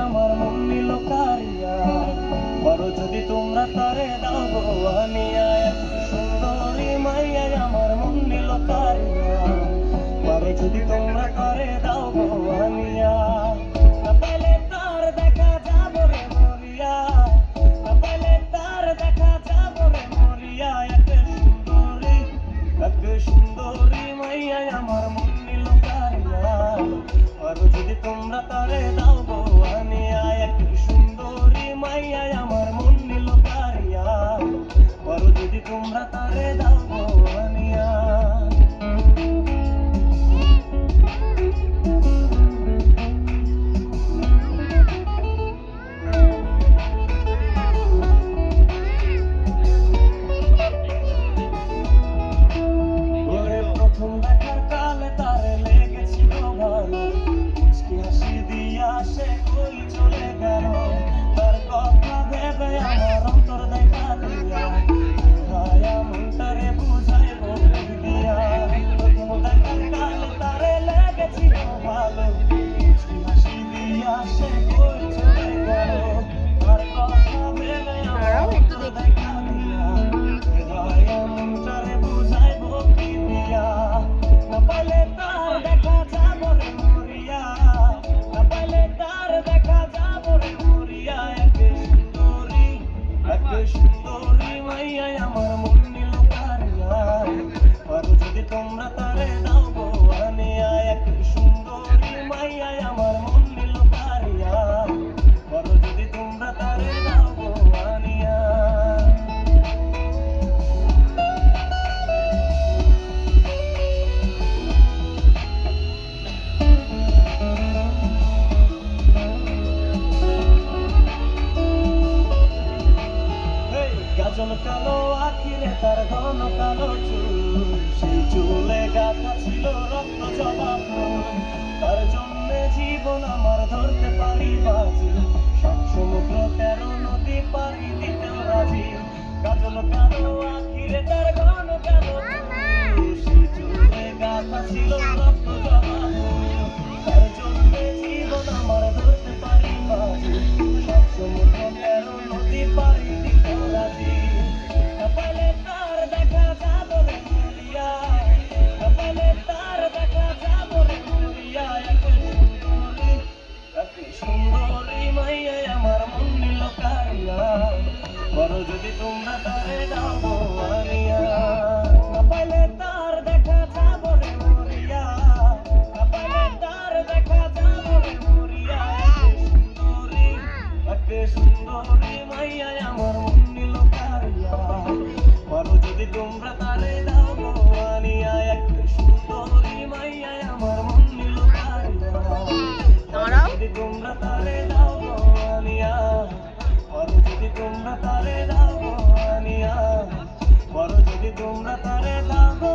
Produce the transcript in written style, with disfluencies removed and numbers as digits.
আমার মন নিল কারিয়া, বড় যদি তোমরা তারে দাও গো আনিয়া। সুন্দরী মাইয়া আমার মন নিল কারিয়া, বড় যদি তোমরা তারে দাও গো আনিয়া। কপালে তার দেখা যাব রে মরিয়া, কপালে তার দেখা যাব রে মরিয়া। এক সুন্দরী মাইয়া আমার মন নিল কারিয়া, বড় যদি তোমরা তারে দাও গো আনিয়া। এক সুন্দরী মাইয়া আমার মন নিল কারিয়া, বড় যদি তোমরা তারে দাও গো আনিয়া। প্রথম দেখার কালে তারে লেগেছিল ভালো, মুচকি হাসি দিয়া সে কই চলে গেল। তার কথা ভেবে আমার অন্তর দেখা দিয়া, হায়া মনটারে বুঝাই বলে দিয়া। প্রথম দেখার কালে তারে লেগেছিল ভালো, মুচকি হাসি দিয়া সে কই চলে গেল। তার কথা ভেবে আমার অন্তর দেখা দিয়া, হায়া মনটারে বুঝাই বলে দিয়া। কপালে তার দেখা যাব রে মরিয়া, কপালে তার দেখা যাব রে মরিয়া। এক সুন্দরী মাইয়া আমার মন নিল কারিয়া, বড় যদি তোমরা তারে দাও গো আনিয়া। এক সুন্দরী মাইয়া আমার মন নিল কারিয়া, বড় যদি তোমরা তারে দাও গো আনিয়া। গাজল কালো আখিরে তার ঘন কালো চুল, সেই চুলে গাঁথা ছিল রক্ত জবা ফুল। তার জন্যে জীবন আমার ধরতে পারি বাজি, সাত সমুদ্র 13 নদী পাড়ি দিতেও রাজি। গাজল কালো আখিরে তার ঘন কালো চুল, সেই চুলে গাঁথা ছিল রক্ত জবা ফুল। তার জন্যে জীবন আমার ধরতে পারি বাজি, সাত সমুদ্র 13 নদী পাড়ি দিতেও রাজি। কপালে তার দেখা যাব রে মরিয়া, কপালে তার দেখা যাব রে মরিয়া। এক সুন্দরী মাইয়া আমার মন নিল কারিয়া, বড় যদি তোমরা তারে দাও গো আনিয়া। কপালে তার দেখা যাব রে মরিয়া, কপালে তার দেখা যাব রে মরিয়া। এক সুন্দরী মাইয়া আমার মন নিল কারিয়া, বড় যদি তোমরা তারে দাও গো আনিয়া। এক সুন্দরী মাইয়া আমার মন নিল কারিয়া, যদি তোমরা তারে দাও গো আনিয়া। বড় যদি তোমরা তারে দাও গো আনিয়া, বড় যদি তোমরা তারে দাও গো।